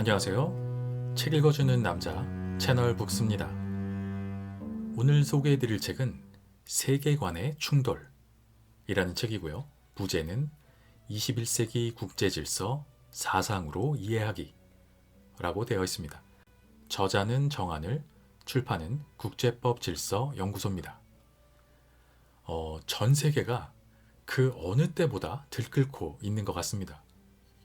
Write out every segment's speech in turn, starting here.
안녕하세요. 책 읽어주는 남자 채널 북스입니다. 오늘 소개해드릴 책은 세계관의 충돌이라는 책이고요. 부제는 21세기 국제질서 사상으로 이해하기 라고 되어 있습니다. 저자는 정한을, 출판은 국제법질서연구소입니다. 전 세계가 그 어느 때보다 들끓고 있는 것 같습니다.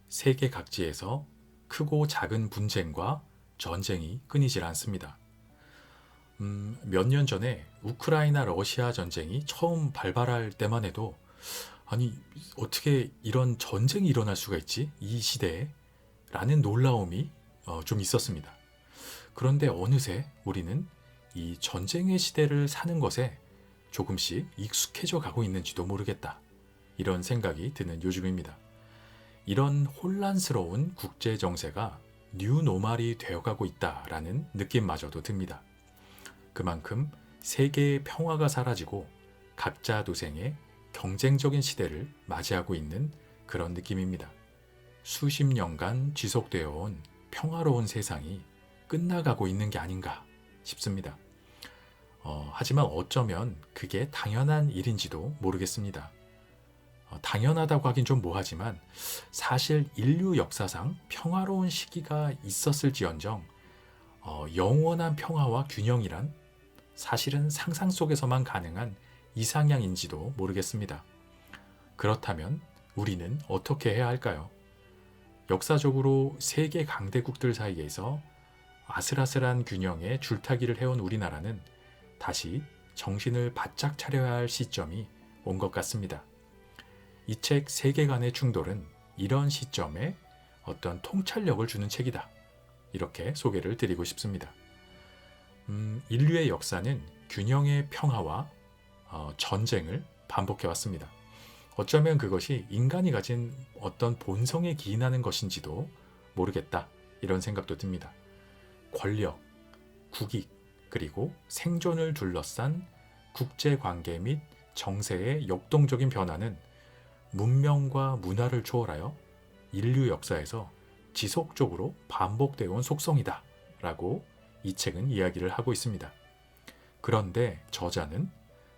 세계 각지에서 크고 작은 분쟁과 전쟁이 끊이질 않습니다. 몇 년 전에 우크라이나 러시아 전쟁이 처음 발발할 때만 해도 아니 어떻게 이런 전쟁이 일어날 수가 있지? 이 시대에? 라는 놀라움이 좀 있었습니다. 그런데 어느새 우리는 이 전쟁의 시대를 사는 것에 조금씩 익숙해져 가고 있는지도 모르겠다. 이런 생각이 드는 요즘입니다. 이런 혼란스러운 국제 정세가 뉴노멀이 되어가고 있다라는 느낌마저도 듭니다. 그만큼 세계의 평화가 사라지고 각자 도생의 경쟁적인 시대를 맞이하고 있는 그런 느낌입니다. 수십 년간 지속되어 온 평화로운 세상이 끝나가고 있는 게 아닌가 싶습니다. 하지만 어쩌면 그게 당연한 일인지도 모르겠습니다. 당연하다고 하긴 좀 뭐하지만 사실 인류 역사상 평화로운 시기가 있었을지언정 영원한 평화와 균형이란 사실은 상상 속에서만 가능한 이상향인지도 모르겠습니다. 그렇다면 우리는 어떻게 해야 할까요? 역사적으로 세계 강대국들 사이에서 아슬아슬한 균형에 줄타기를 해온 우리나라는 다시 정신을 바짝 차려야 할 시점이 온 것 같습니다. 이 책 세계관의 충돌은 이런 시점에 어떤 통찰력을 주는 책이다. 이렇게 소개를 드리고 싶습니다. 인류의 역사는 균형의 평화와 전쟁을 반복해왔습니다. 어쩌면 그것이 인간이 가진 어떤 본성에 기인하는 것인지도 모르겠다. 이런 생각도 듭니다. 권력, 국익, 그리고 생존을 둘러싼 국제관계 및 정세의 역동적인 변화는 문명과 문화를 초월하여 인류 역사에서 지속적으로 반복되어 온 속성이다 라고 이 책은 이야기를 하고 있습니다. 그런데 저자는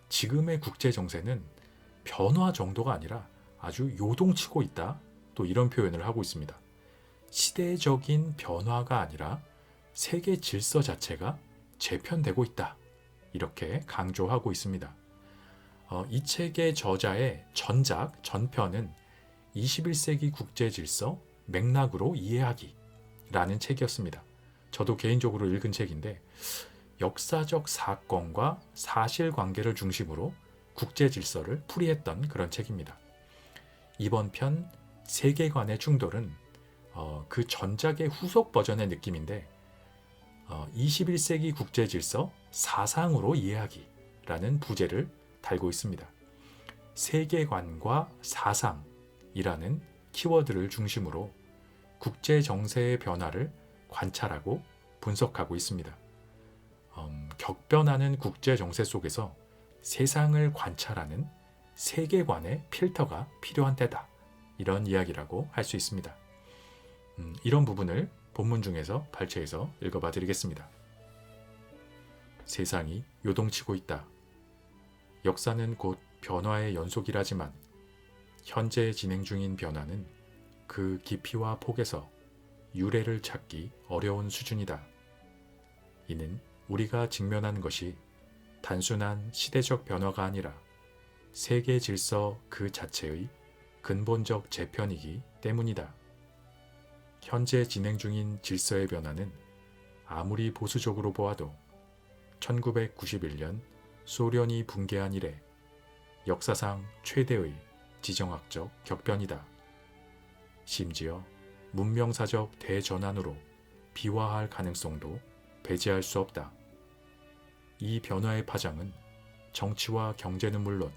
지금의 국제 정세는 변화 정도가 아니라 아주 요동치고 있다, 또 이런 표현을 하고 있습니다. 시대적인 변화가 아니라 세계 질서 자체가 재편되고 있다, 이렇게 강조하고 있습니다. 이 책의 저자의 전작, 전편은 21세기 국제질서 맥락으로 이해하기 라는 책이었습니다. 저도 개인적으로 읽은 책인데 역사적 사건과 사실관계를 중심으로 국제질서를 풀이했던 그런 책입니다. 이번 편 세계관의 충돌은 그 전작의 후속 버전의 느낌인데 21세기 국제질서 사상으로 이해하기 라는 부제를 달고 있습니다. 세계관과 사상이라는 키워드를 중심으로 국제 정세의 변화를 관찰하고 분석하고 있습니다. 격변하는 국제 정세 속에서 세상을 관찰하는 세계관의 필터가 필요한 때다. 이런 이야기라고 할 수 있습니다. 이런 부분을 본문 중에서 발췌해서 읽어봐 드리겠습니다. 세상이 요동치고 있다. 역사는 곧 변화의 연속이라지만 현재 진행 중인 변화는 그 깊이와 폭에서 유래를 찾기 어려운 수준이다. 이는 우리가 직면하는 것이 단순한 시대적 변화가 아니라 세계 질서 그 자체의 근본적 재편이기 때문이다. 현재 진행 중인 질서의 변화는 아무리 보수적으로 보아도 1991년 소련이 붕괴한 이래 역사상 최대의 지정학적 격변이다. 심지어 문명사적 대전환으로 비화할 가능성도 배제할 수 없다. 이 변화의 파장은 정치와 경제는 물론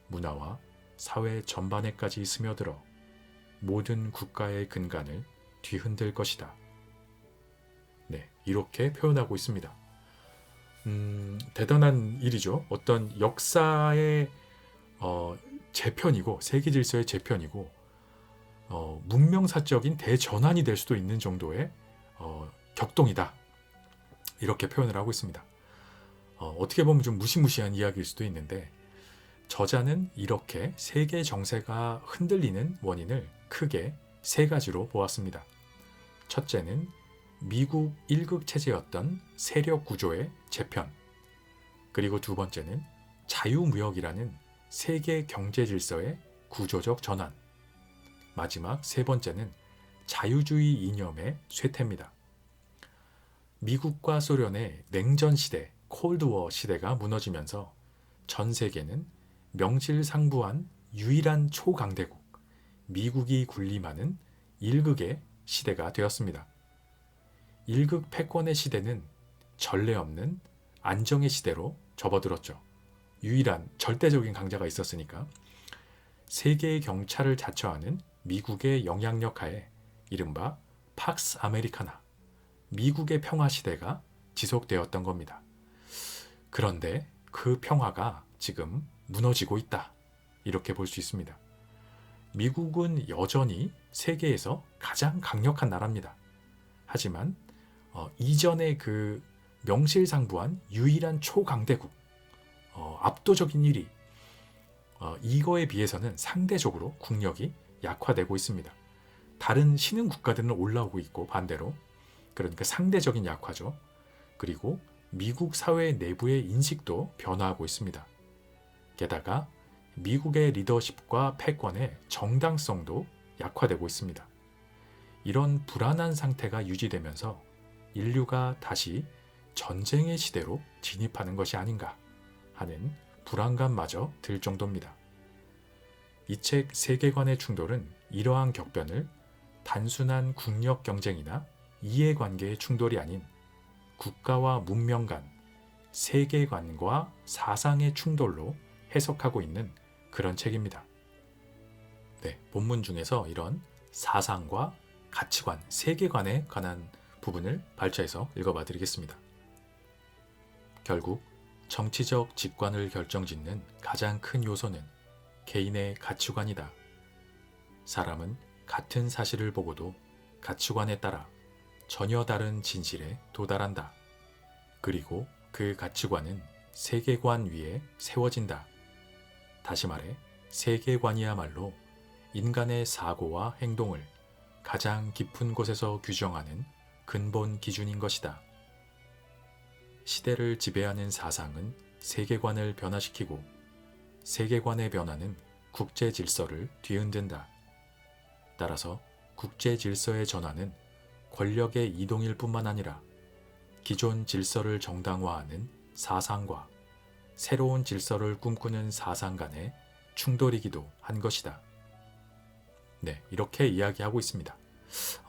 문화와 사회 전반에까지 스며들어 모든 국가의 근간을 뒤흔들 것이다. 네, 이렇게 표현하고 있습니다. 대단한 일이죠. 어떤 역사의 재편이고 세계 질서의 재편이고 문명사적인 대전환이 될 수도 있는 정도의 역동이다. 이렇게 표현을 하고 있습니다. 어떻게 보면 좀 무시무시한 이야기일 수도 있는데 저자는 이렇게 세계 정세가 흔들리는 원인을 크게 세 가지로 보았습니다. 첫째는 미국 일극 체제였던 세력 구조의 재편, 그리고 두 번째는 자유무역이라는 세계 경제 질서의 구조적 전환, 마지막 세 번째는 자유주의 이념의 쇠퇴입니다. 미국과 소련의 냉전 시대, 콜드워 시대가 무너지면서 전 세계는 명실상부한 유일한 초강대국, 미국이 군림하는 일극의 시대가 되었습니다. 일극 패권의 시대는 전례 없는 안정의 시대로 접어들었죠. 유일한 절대적인 강자가 있었으니까 세계의 경찰을 자처하는 미국의 영향력 하에 이른바 팍스 아메리카나, 미국의 평화 시대가 지속되었던 겁니다. 그런데 그 평화가 지금 무너지고 있다. 이렇게 볼 수 있습니다. 미국은 여전히 세계에서 가장 강력한 나라입니다. 하지만 이전의 그 명실상부한 유일한 초강대국, 압도적인 1위, 이거에 비해서는 상대적으로 국력이 약화되고 있습니다. 다른 신흥 국가들은 올라오고 있고 반대로, 그러니까 상대적인 약화죠. 그리고 미국 사회 내부의 인식도 변화하고 있습니다. 게다가 미국의 리더십과 패권의 정당성도 약화되고 있습니다. 이런 불안한 상태가 유지되면서 인류가 다시 전쟁의 시대로 진입하는 것이 아닌가 하는 불안감마저 들 정도입니다. 이 책 세계관의 충돌은 이러한 격변을 단순한 국력 경쟁이나 이해관계의 충돌이 아닌 국가와 문명 간 세계관과 사상의 충돌로 해석하고 있는 그런 책입니다. 네, 본문 중에서 이런 사상과 가치관, 세계관에 관한 부분을 발췌해서 읽어봐 드리겠습니다. 결국 정치적 직관을 결정짓는 가장 큰 요소는 개인의 가치관이다. 사람은 같은 사실을 보고도 가치관에 따라 전혀 다른 진실에 도달한다. 그리고 그 가치관은 세계관 위에 세워진다. 다시 말해 세계관이야말로 인간의 사고와 행동을 가장 깊은 곳에서 규정하는 근본 기준인 것이다. 시대를 지배하는 사상은 세계관을 변화시키고 세계관의 변화는 국제 질서를 뒤흔든다. 따라서 국제 질서의 전환은 권력의 이동일 뿐만 아니라 기존 질서를 정당화하는 사상과 새로운 질서를 꿈꾸는 사상 간의 충돌이기도 한 것이다. 네, 이렇게 이야기하고 있습니다.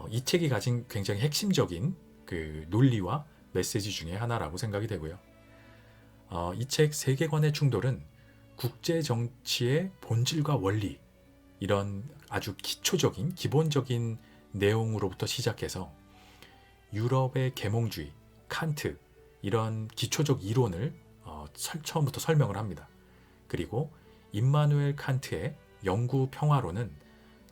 이 책이 가진 굉장히 핵심적인 그 논리와 메시지 중에 하나라고 생각이 되고요. 이 책 세계관의 충돌은 국제 정치의 본질과 원리, 이런 아주 기초적인 기본적인 내용으로부터 시작해서 유럽의 계몽주의, 칸트, 이런 기초적 이론을 처음부터 설명을 합니다. 그리고 임마누엘 칸트의 영구 평화론은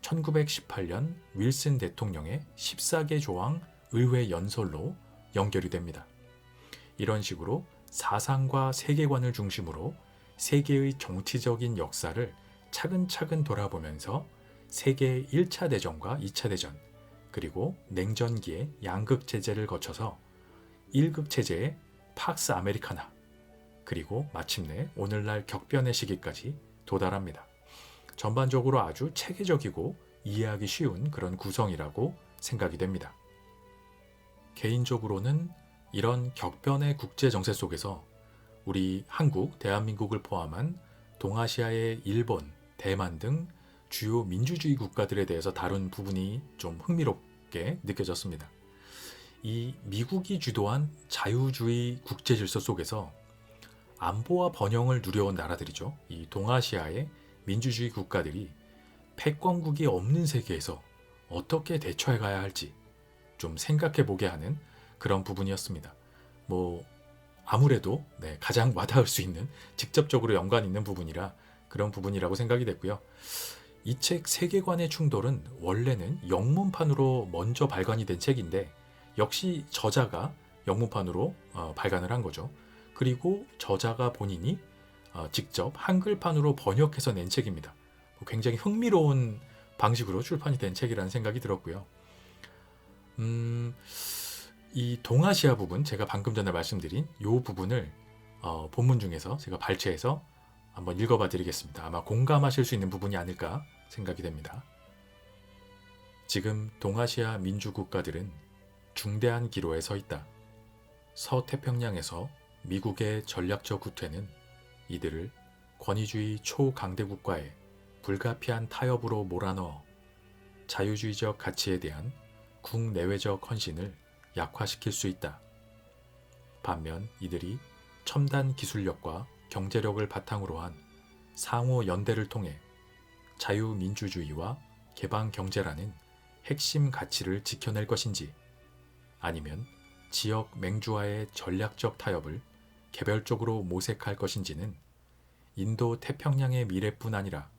1918년 윌슨 대통령의 14개 조항 의회 연설로 연결이 됩니다. 이런 식으로 사상과 세계관을 중심으로 세계의 정치적인 역사를 차근차근 돌아보면서 세계 1차 대전과 2차 대전, 그리고 냉전기의 양극 체제를 거쳐서 1극 체제의 팍스 아메리카나, 그리고 마침내 오늘날 격변의 시기까지 도달합니다. 전반적으로 아주 체계적이고 이해하기 쉬운 그런 구성이라고 생각이 됩니다. 개인적으로는 이런 격변의 국제 정세 속에서 우리 한국, 대한민국을 포함한 동아시아의 일본, 대만 등 주요 민주주의 국가들에 대해서 다룬 부분이 좀 흥미롭게 느껴졌습니다. 이 미국이 주도한 자유주의 국제 질서 속에서 안보와 번영을 누려온 나라들이죠. 이 동아시아의 민주주의 국가들이 패권국이 없는 세계에서 어떻게 대처해 가야 할지 좀 생각해 보게 하는 그런 부분이었습니다. 아무래도 가장 와닿을 수 있는, 직접적으로 연관 있는 부분이라 그런 부분이라고 생각이 됐고요. 이 책 세계관의 충돌은 원래는 영문판으로 먼저 발간이 된 책인데 역시 저자가 영문판으로 발간을 한 거죠. 그리고 저자가 본인이 직접 한글판으로 번역해서 낸 책입니다. 굉장히 흥미로운 방식으로 출판이 된 책이라는 생각이 들었고요. 이 동아시아 부분, 제가 방금 전에 말씀드린 이 부분을 본문 중에서 제가 발췌해서 한번 읽어봐 드리겠습니다. 아마 공감하실 수 있는 부분이 아닐까 생각이 됩니다. 지금 동아시아 민주국가들은 중대한 기로에 서 있다. 서태평양에서 미국의 전략적 후퇴는 이들을 권위주의 초강대국과의 불가피한 타협으로 몰아넣어 자유주의적 가치에 대한 국내외적 헌신을 약화시킬 수 있다. 반면 이들이 첨단 기술력과 경제력을 바탕으로 한 상호 연대를 통해 자유민주주의와 개방경제라는 핵심 가치를 지켜낼 것인지, 아니면 지역 맹주와의 전략적 타협을 개별적으로 모색할 것인지는 인도 태평양의 미래뿐 아니라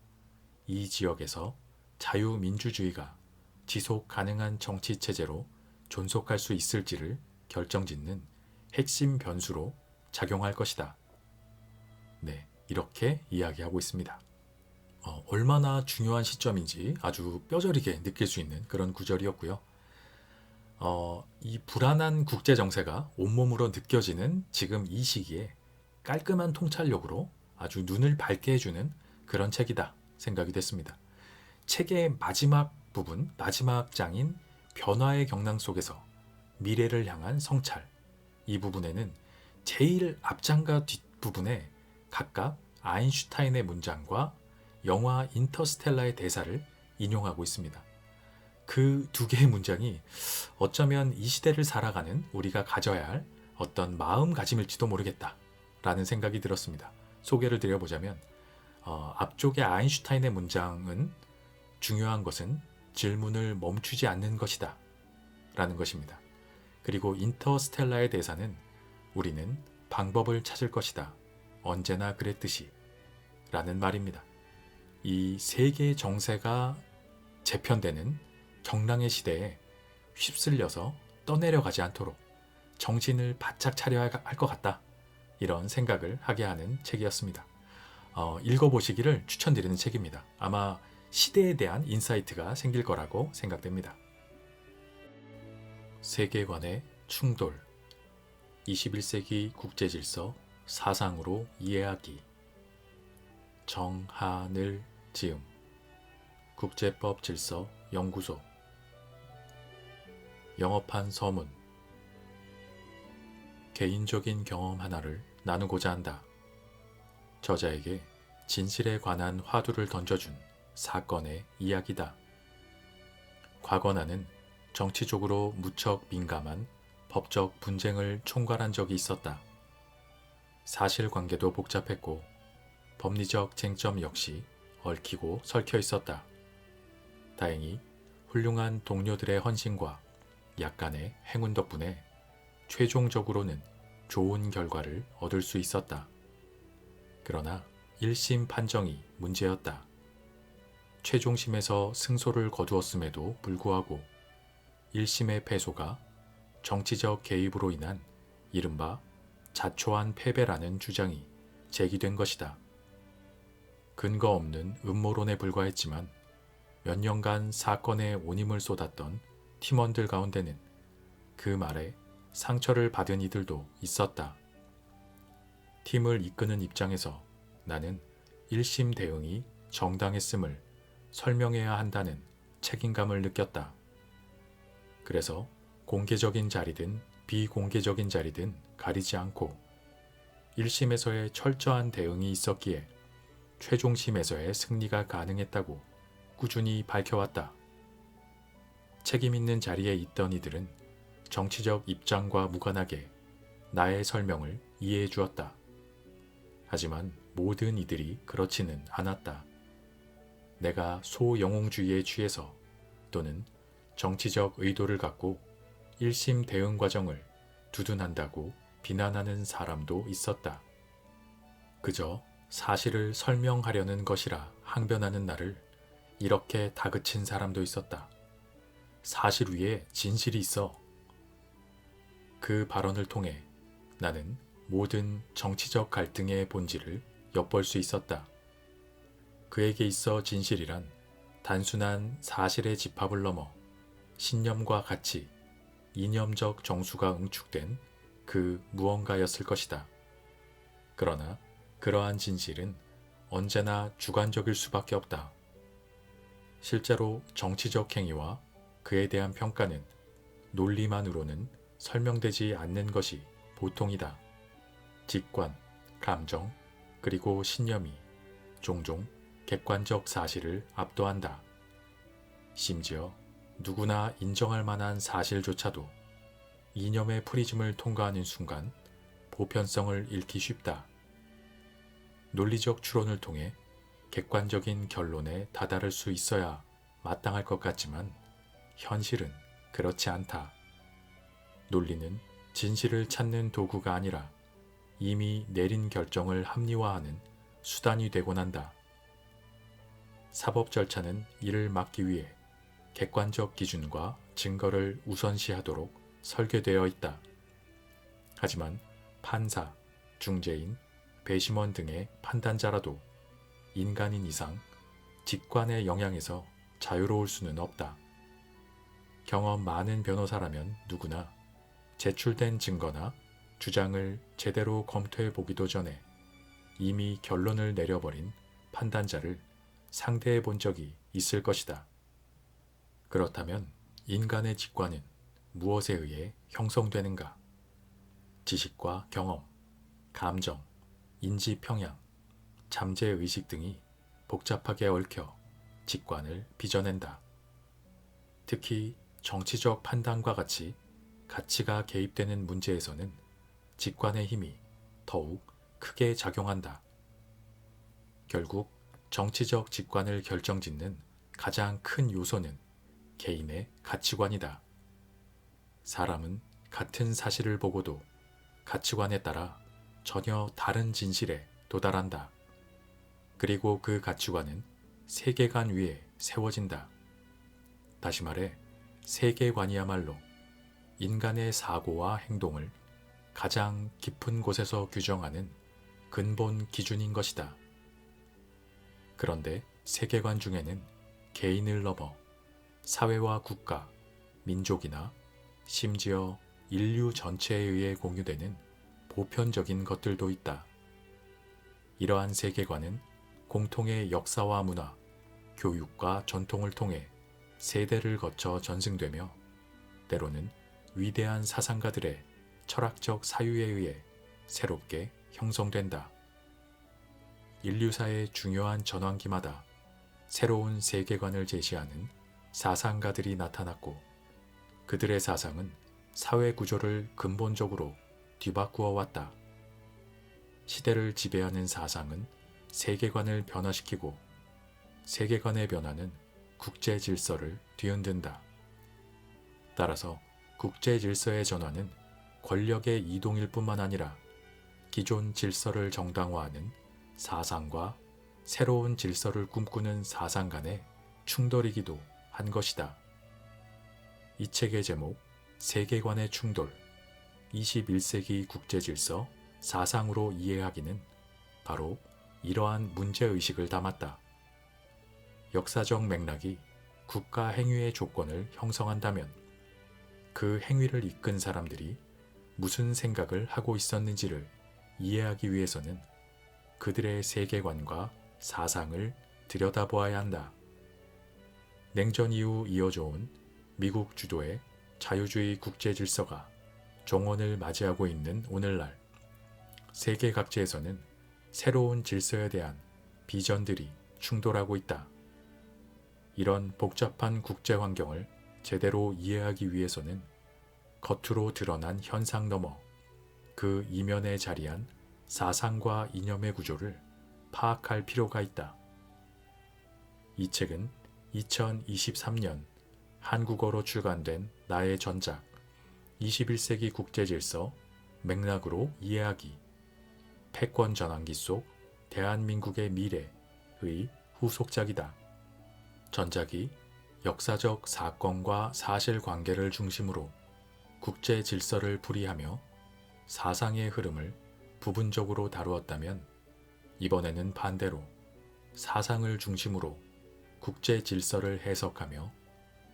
이 지역에서 자유민주주의가 지속 가능한 정치 체제로 존속할 수 있을지를 결정짓는 핵심 변수로 작용할 것이다. 네, 이렇게 이야기하고 있습니다. 얼마나 중요한 시점인지 아주 뼈저리게 느낄 수 있는 그런 구절이었고요. 이 불안한 국제 정세가 온몸으로 느껴지는 지금 이 시기에 깔끔한 통찰력으로 아주 눈을 밝게 해주는 그런 책이다 생각이 됐습니다. 책의 마지막 부분, 마지막 장인 변화의 경랑 속에서 미래를 향한 성찰, 이 부분에는 제일 앞장과 뒷부분에 각각 아인슈타인의 문장과 영화 인터스텔라의 대사를 인용하고 있습니다. 그 두 개의 문장이 어쩌면 이 시대를 살아가는 우리가 가져야 할 어떤 마음가짐일지도 모르겠다 라는 생각이 들었습니다. 소개를 드려보자면 앞쪽의 아인슈타인의 문장은 중요한 것은 질문을 멈추지 않는 것이다 라는 것입니다. 그리고 인터스텔라의 대사는 우리는 방법을 찾을 것이다. 언제나 그랬듯이 라는 말입니다. 이 세계의 정세가 재편되는 경랑의 시대에 휩쓸려서 떠내려가지 않도록 정신을 바짝 차려야 할 것 같다. 이런 생각을 하게 하는 책이었습니다. 읽어보시기를 추천드리는 책입니다. 아마 시대에 대한 인사이트가 생길 거라고 생각됩니다. 세계관의 충돌, 21세기 국제질서 사상으로 이해하기, 정하늘 지음, 국제법 질서 연구소, 영업한 서문. 개인적인 경험 하나를 나누고자 한다. 저자에게 진실에 관한 화두를 던져준 사건의 이야기다. 과거 나는 정치적으로 무척 민감한 법적 분쟁을 총괄한 적이 있었다. 사실관계도 복잡했고 법리적 쟁점 역시 얽히고 설켜 있었다. 다행히 훌륭한 동료들의 헌신과 약간의 행운 덕분에 최종적으로는 좋은 결과를 얻을 수 있었다. 그러나 1심 판정이 문제였다. 최종심에서 승소를 거두었음에도 불구하고 1심의 패소가 정치적 개입으로 인한 이른바 자초한 패배라는 주장이 제기된 것이다. 근거 없는 음모론에 불과했지만 몇 년간 사건에 온 힘을 쏟았던 팀원들 가운데는 그 말에 상처를 받은 이들도 있었다. 팀을 이끄는 입장에서 나는 1심 대응이 정당했음을 설명해야 한다는 책임감을 느꼈다. 그래서 공개적인 자리든 비공개적인 자리든 가리지 않고 1심에서의 철저한 대응이 있었기에 최종심에서의 승리가 가능했다고 꾸준히 밝혀왔다. 책임 있는 자리에 있던 이들은 정치적 입장과 무관하게 나의 설명을 이해해 주었다. 하지만 모든 이들이 그렇지는 않았다. 내가 소영웅주의에 취해서 또는 정치적 의도를 갖고 1심 대응 과정을 두둔한다고 비난하는 사람도 있었다. 그저 사실을 설명하려는 것이라 항변하는 나를 이렇게 다그친 사람도 있었다. 사실 위에 진실이 있어. 그 발언을 통해 나는 모든 정치적 갈등의 본질을 엿볼 수 있었다. 그에게 있어 진실이란 단순한 사실의 집합을 넘어 신념과 가치, 이념적 정수가 응축된 그 무언가였을 것이다. 그러나 그러한 진실은 언제나 주관적일 수밖에 없다. 실제로 정치적 행위와 그에 대한 평가는 논리만으로는 설명되지 않는 것이 보통이다. 직관, 감정, 그리고 신념이 종종 객관적 사실을 압도한다. 심지어 누구나 인정할 만한 사실조차도 이념의 프리즘을 통과하는 순간 보편성을 잃기 쉽다. 논리적 추론을 통해 객관적인 결론에 다다를 수 있어야 마땅할 것 같지만 현실은 그렇지 않다. 논리는 진실을 찾는 도구가 아니라 이미 내린 결정을 합리화하는 수단이 되곤 한다. 사법 절차는 이를 막기 위해 객관적 기준과 증거를 우선시하도록 설계되어 있다. 하지만 판사, 중재인, 배심원 등의 판단자라도 인간인 이상 직관의 영향에서 자유로울 수는 없다. 경험 많은 변호사라면 누구나 제출된 증거나 주장을 제대로 검토해 보기도 전에 이미 결론을 내려버린 판단자를 상대해 본 적이 있을 것이다. 그렇다면 인간의 직관은 무엇에 의해 형성되는가? 지식과 경험, 감정, 인지 평양, 잠재의식 등이 복잡하게 얽혀 직관을 빚어낸다. 특히 정치적 판단과 같이 가치가 개입되는 문제에서는 직관의 힘이 더욱 크게 작용한다. 결국 정치적 직관을 결정짓는 가장 큰 요소는 개인의 가치관이다. 사람은 같은 사실을 보고도 가치관에 따라 전혀 다른 진실에 도달한다. 그리고 그 가치관은 세계관 위에 세워진다. 다시 말해 세계관이야말로 인간의 사고와 행동을 가장 깊은 곳에서 규정하는 근본 기준인 것이다. 그런데 세계관 중에는 개인을 넘어 사회와 국가, 민족이나 심지어 인류 전체에 의해 공유되는 보편적인 것들도 있다. 이러한 세계관은 공통의 역사와 문화, 교육과 전통을 통해 세대를 거쳐 전승되며 때로는 위대한 사상가들의 철학적 사유에 의해 새롭게 형성된다. 인류사의 중요한 전환기마다 새로운 세계관을 제시하는 사상가들이 나타났고 그들의 사상은 사회 구조를 근본적으로 뒤바꾸어 왔다. 시대를 지배하는 사상은 세계관을 변화시키고 세계관의 변화는 국제 질서를 뒤흔든다. 따라서 국제 질서의 전환은 권력의 이동일 뿐만 아니라 기존 질서를 정당화하는 사상과 새로운 질서를 꿈꾸는 사상 간의 충돌이기도 한 것이다. 이 책의 제목 세계관의 충돌 21세기 국제질서 사상으로 이해하기는 바로 이러한 문제의식을 담았다. 역사적 맥락이 국가 행위의 조건을 형성한다면 그 행위를 이끈 사람들이 무슨 생각을 하고 있었는지를 이해하기 위해서는 그들의 세계관과 사상을 들여다보아야 한다. 냉전 이후 이어져 온 미국 주도의 자유주의 국제 질서가 종언을 맞이하고 있는 오늘날 세계 각지에서는 새로운 질서에 대한 비전들이 충돌하고 있다. 이런 복잡한 국제 환경을 제대로 이해하기 위해서는 겉으로 드러난 현상 너머 그 이면에 자리한 사상과 이념의 구조를 파악할 필요가 있다. 이 책은 2023년 한국어로 출간된 나의 전작 21세기 국제질서 맥락으로 이해하기 패권 전환기 속 대한민국의 미래의 후속작이다. 전작이 역사적 사건과 사실관계를 중심으로 국제 질서를 풀이하며 사상의 흐름을 부분적으로 다루었다면 이번에는 반대로 사상을 중심으로 국제 질서를 해석하며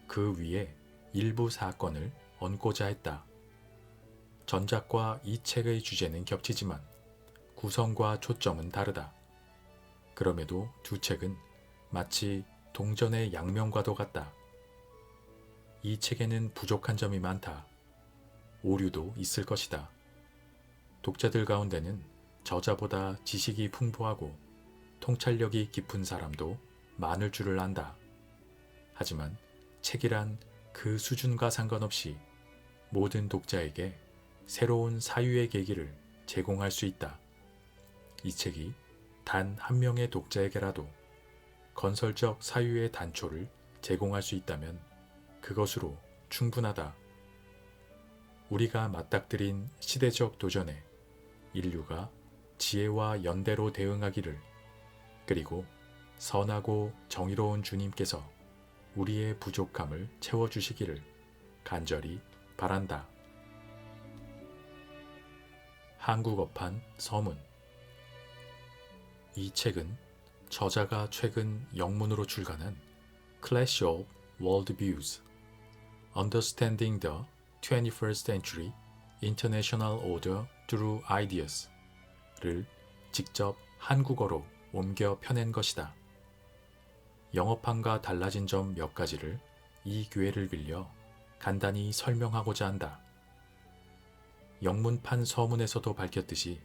그 위에 일부 사건을 얹고자 했다. 전작과 이 책의 주제는 겹치지만 구성과 초점은 다르다. 그럼에도 두 책은 마치 동전의 양면과도 같다. 이 책에는 부족한 점이 많다. 오류도 있을 것이다. 독자들 가운데는 저자보다 지식이 풍부하고 통찰력이 깊은 사람도 많을 줄을 안다. 하지만 책이란 그 수준과 상관없이 모든 독자에게 새로운 사유의 계기를 제공할 수 있다. 이 책이 단 한 명의 독자에게라도 건설적 사유의 단초를 제공할 수 있다면 그것으로 충분하다. 우리가 맞닥뜨린 시대적 도전에 인류가 지혜와 연대로 대응하기를, 그리고 선하고 정의로운 주님께서 우리의 부족함을 채워주시기를 간절히 바란다. 한국어판 서문. 이 책은 저자가 최근 영문으로 출간한 Clash of Worldviews, Understanding the 21st Century International Order Through Ideas를 직접 한국어로 옮겨 펴낸 것이다. 영어판과 달라진 점 몇 가지를 이 기회를 빌려 간단히 설명하고자 한다. 영문판 서문에서도 밝혔듯이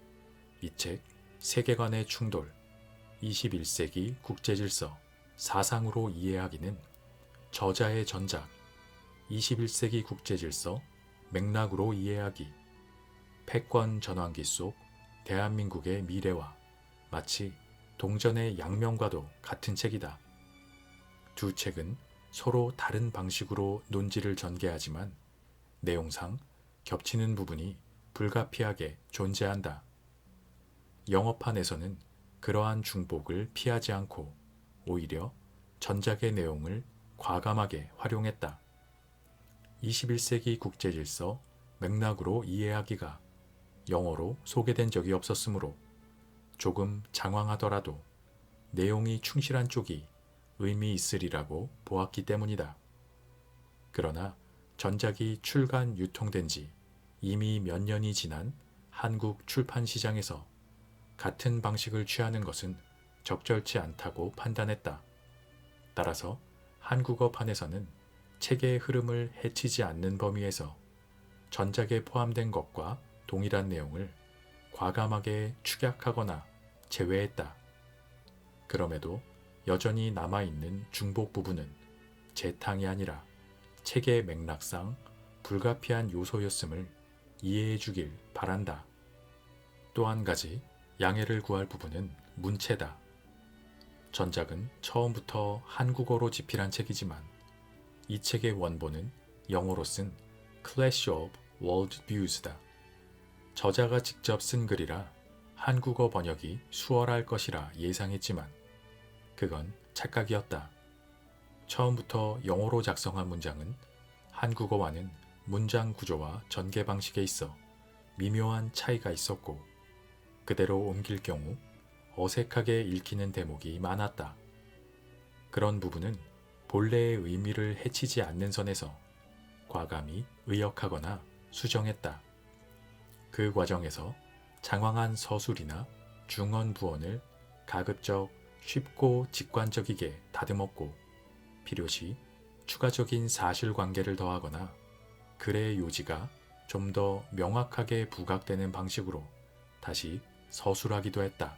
이 책 세계관의 충돌, 21세기 국제질서, 사상으로 이해하기는 저자의 전작, 21세기 국제질서, 맥락으로 이해하기, 패권 전환기 속 대한민국의 미래와 마치 동전의 양면과도 같은 책이다. 두 책은 서로 다른 방식으로 논지를 전개하지만 내용상 겹치는 부분이 불가피하게 존재한다. 영어판에서는 그러한 중복을 피하지 않고 오히려 전작의 내용을 과감하게 활용했다. 21세기 국제질서 맥락으로 이해하기가 영어로 소개된 적이 없었으므로 조금 장황하더라도 내용이 충실한 쪽이 의미 있으리라고 보았기 때문이다. 그러나 전작이 출간 유통된 지 이미 몇 년이 지난 한국 출판 시장에서 같은 방식을 취하는 것은 적절치 않다고 판단했다. 따라서 한국어판에서는 책의 흐름을 해치지 않는 범위에서 전작에 포함된 것과 동일한 내용을 과감하게 축약하거나 제외했다. 그럼에도 여전히 남아있는 중복 부분은 재탕이 아니라 책의 맥락상 불가피한 요소였음을 이해해 주길 바란다. 또 한 가지 양해를 구할 부분은 문체다. 전작은 처음부터 한국어로 집필한 책이지만 이 책의 원본은 영어로 쓴 Clash of Worldviews다. 저자가 직접 쓴 글이라 한국어 번역이 수월할 것이라 예상했지만 그건 착각이었다. 처음부터 영어로 작성한 문장은 한국어와는 문장 구조와 전개 방식에 있어 미묘한 차이가 있었고 그대로 옮길 경우 어색하게 읽히는 대목이 많았다. 그런 부분은 본래의 의미를 해치지 않는 선에서 과감히 의역하거나 수정했다. 그 과정에서 장황한 서술이나 중언 부언을 가급적 쉽고 직관적이게 다듬었고 필요시 추가적인 사실관계를 더하거나 글의 요지가 좀 더 명확하게 부각되는 방식으로 다시 서술하기도 했다.